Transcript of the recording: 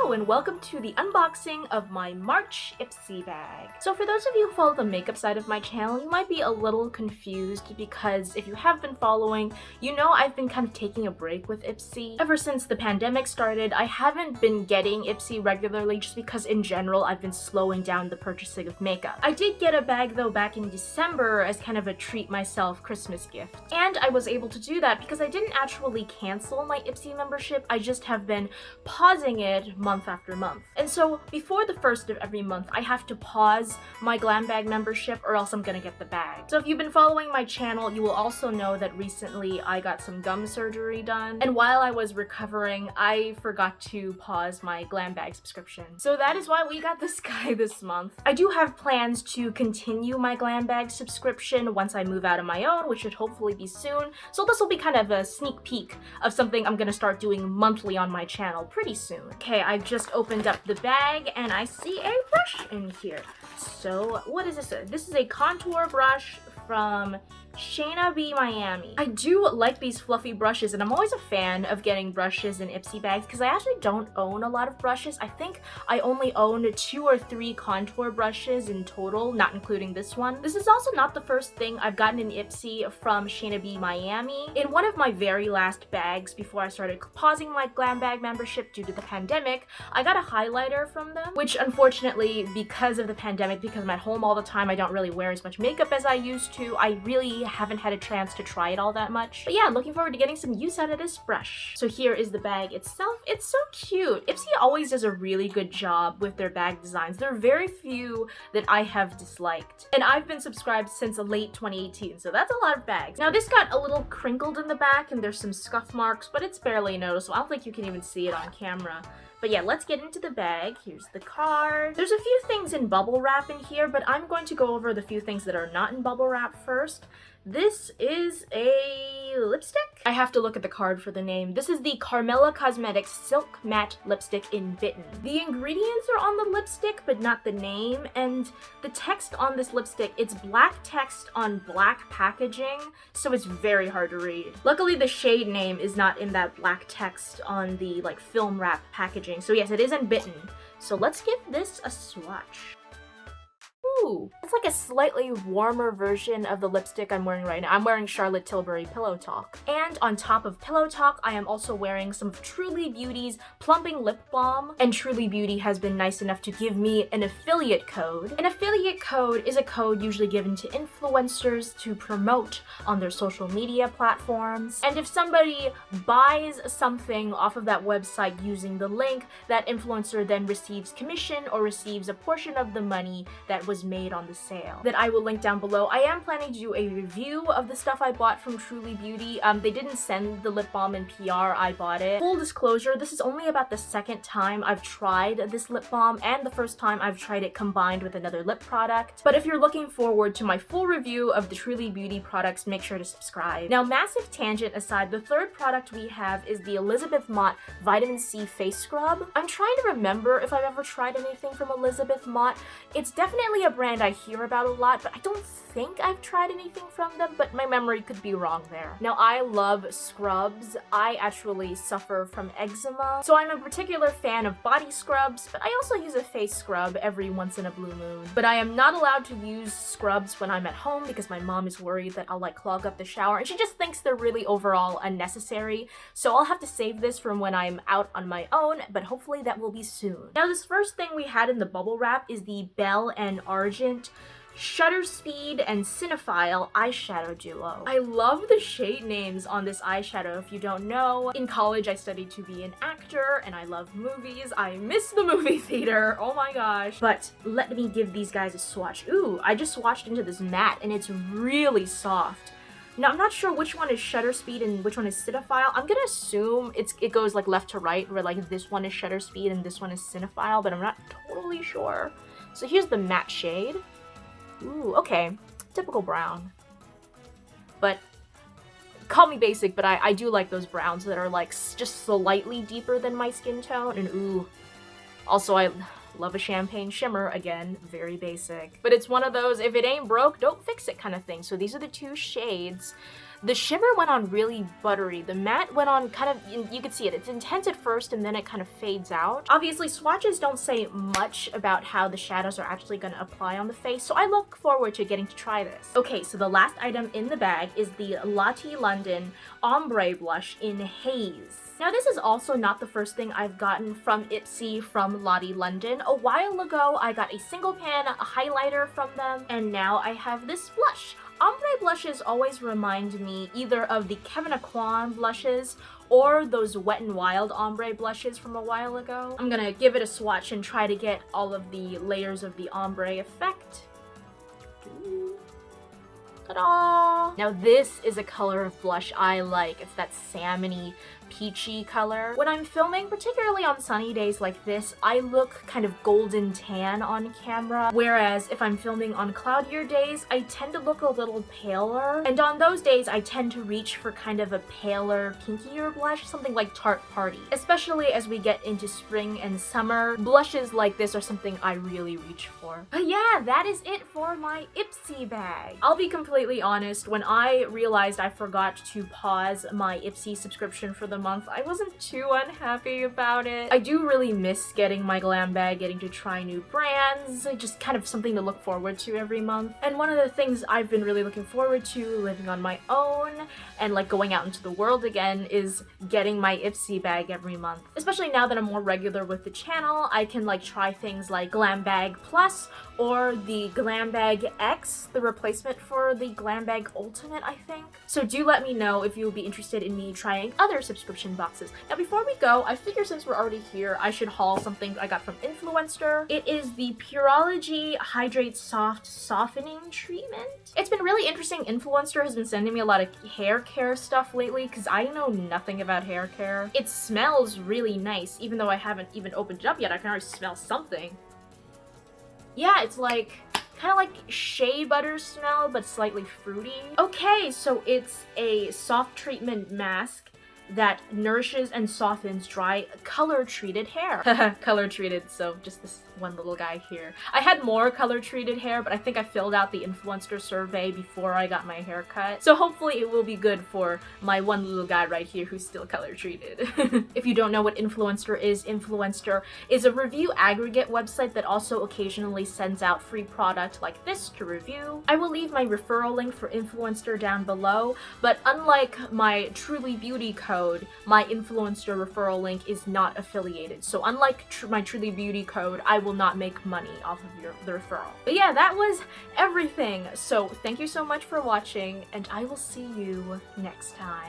Hello and welcome to the unboxing of my March Ipsy bag. So for those of you who follow the makeup side of my channel, you might be a little confused because if you have been following, you know I've been kind of taking a break with Ipsy. Ever since the pandemic started, I haven't been getting Ipsy regularly just because in general I've been slowing down the purchasing of makeup. I did get a bag though back in December as kind of a treat myself Christmas gift. And I was able to do that because I didn't actually cancel my Ipsy membership, I just have been pausing it month after month. And so before the first of every month, I have to pause my Glam Bag membership or else I'm gonna get the bag. So if you've been following my channel, you will also know that recently I got some gum surgery done. And while I was recovering, I forgot to pause my Glam Bag subscription. So that is why we got this guy this month. I do have plans to continue my Glam Bag subscription once I move out on my own, which should hopefully be soon. So this will be kind of a sneak peek of something I'm gonna start doing monthly on my channel pretty soon. Okay, I've just opened up the bag and I see a brush in here. So what is this? This is a contour brush from Shaina Miami. I do like these fluffy brushes and I'm always a fan of getting brushes in Ipsy bags because I actually don't own a lot of brushes. I think I only own 2 or 3 contour brushes in total, not including this one. This is also not the first thing I've gotten in Ipsy from Shaina Miami. In one of my very last bags before I started pausing my Glam Bag membership due to the pandemic, I got a highlighter from them, which unfortunately because of the pandemic, because I'm at home all the time, I don't really wear as much makeup as I used to. I really haven't had a chance to try it all that much. But yeah, looking forward to getting some use out of this brush. So here is the bag itself. It's so cute. Ipsy always does a really good job with their bag designs. There are very few that I have disliked. And I've been subscribed since late 2018, so that's a lot of bags. Now this got a little crinkled in the back and there's some scuff marks, but it's barely noticeable. I don't think you can even see it on camera. But yeah, let's get into the bag. Here's the card. There's a few things in bubble wrap in here, but I'm going to go over the few things that are not in bubble wrap first. This is a lipstick? I have to look at the card for the name. This is the Karmela Cosmetics Silk Matte Lipstick in Bitten. The ingredients are on the lipstick, but not the name, and the text on this lipstick, it's black text on black packaging, so it's very hard to read. Luckily, the shade name is not in that black text on the like film wrap packaging, so yes, it is in Bitten. So let's give this a swatch. Ooh, it's like a slightly warmer version of the lipstick I'm wearing right now. I'm wearing Charlotte Tilbury Pillow Talk. And on top of Pillow Talk, I am also wearing some of Truly Beauty's Plumping Lip Balm. And Truly Beauty has been nice enough to give me an affiliate code. An affiliate code is a code usually given to influencers to promote on their social media platforms. And if somebody buys something off of that website using the link, that influencer then receives commission or receives a portion of the money that was made on the sale that I will link down below. I am planning to do a review of the stuff I bought from Truly Beauty. They didn't send the lip balm in PR, I bought it. Full disclosure, this is only about the second time I've tried this lip balm and the first time I've tried it combined with another lip product. But if you're looking forward to my full review of the Truly Beauty products, make sure to subscribe. Now, massive tangent aside, the third product we have is the Elizabeth Mott Vitamin C Face Scrub. I'm trying to remember if I've ever tried anything from Elizabeth Mott. It's definitely a brand I hear about a lot, but I don't think I've tried anything from them, but my memory could be wrong there. Now, I love scrubs. I actually suffer from eczema, so I'm a particular fan of body scrubs, but I also use a face scrub every once in a blue moon. But I am not allowed to use scrubs when I'm at home because my mom is worried that I'll like clog up the shower, and she just thinks they're really overall unnecessary, so I'll have to save this from when I'm out on my own, but hopefully that will be soon. Now, this first thing we had in the bubble wrap is the Belle and Argent Shutter Speed and Cinephile eyeshadow duo. I love the shade names on this eyeshadow. If you don't know, in college I studied to be an actor and I love movies. I miss the movie theater, oh my gosh. But let me give these guys a swatch. Ooh, I just swatched into this matte and it's really soft. Now, I'm not sure which one is Shutter Speed and which one is Cinephile. I'm gonna assume it goes like left to right, where like this one is Shutter Speed and this one is Cinephile, but I'm not totally sure. So here's the matte shade. Ooh, okay. Typical brown. But call me basic, but I do like those browns that are like just slightly deeper than my skin tone. And ooh, also I love a champagne shimmer. Again, very basic. But it's one of those, if it ain't broke, don't fix it kind of thing. So these are the two shades. The shimmer went on really buttery. The matte went on kind of, you could see it. It's intense at first and then it kind of fades out. Obviously, swatches don't say much about how the shadows are actually going to apply on the face, so I look forward to getting to try this. Okay, so the last item in the bag is the Lottie London Ombre blush in Haze. Now this is also not the first thing I've gotten from Ipsy from Lottie London. A while ago, I got a single pan highlighter from them, and now I have this blush. Ombre blushes always remind me either of the Kevyn Aucoin blushes or those Wet n Wild ombre blushes from a while ago. I'm gonna give it a swatch and try to get all of the layers of the ombre effect. Ta-da! Now this is a color of blush I like. It's that salmon-y, peachy color. When I'm filming, particularly on sunny days like this, I look kind of golden tan on camera, whereas if I'm filming on cloudier days, I tend to look a little paler. And on those days, I tend to reach for kind of a paler, pinkier blush, something like Tarte Party. Especially as we get into spring and summer, blushes like this are something I really reach for. But yeah, that is it for my Ipsy bag. I'll be completely honest, when I realized I forgot to pause my Ipsy subscription for the month, I wasn't too unhappy about it. I do really miss getting my glam bag, getting to try new brands, just kind of something to look forward to every month. And one of the things I've been really looking forward to living on my own and like going out into the world again is getting my Ipsy bag every month. Especially now that I'm more regular with the channel, I can like try things like Glam Bag Plus or the Glam Bag X, the replacement for the Glam Bag Ultimate, I think. So do let me know if you would be interested in me trying other subscription boxes. Now before we go, I figure since we're already here, I should haul something I got from Influenster. It is the Pureology Hydrate Soft Softening Treatment. It's been really interesting. Influencer has been sending me a lot of hair care stuff lately because I know nothing about hair care. It smells really nice, even though I haven't even opened it up yet. I can already smell something. Yeah, it's like kind of like shea butter smell, but slightly fruity. Okay, so it's a soft treatment mask that nourishes and softens dry, color-treated hair. Color-treated, so just this one little guy here. I had more color-treated hair, but I think I filled out the Influencer survey before I got my hair cut. So hopefully it will be good for my one little guy right here who's still color-treated. If you don't know what Influencer is a review aggregate website that also occasionally sends out free product like this to review. I will leave my referral link for Influencer down below, but unlike my Truly Beauty code, my Influencer referral link is not affiliated. So unlike my Truly Beauty code, I will not make money off of the referral. But yeah, that was everything. So thank you so much for watching, and I will see you next time.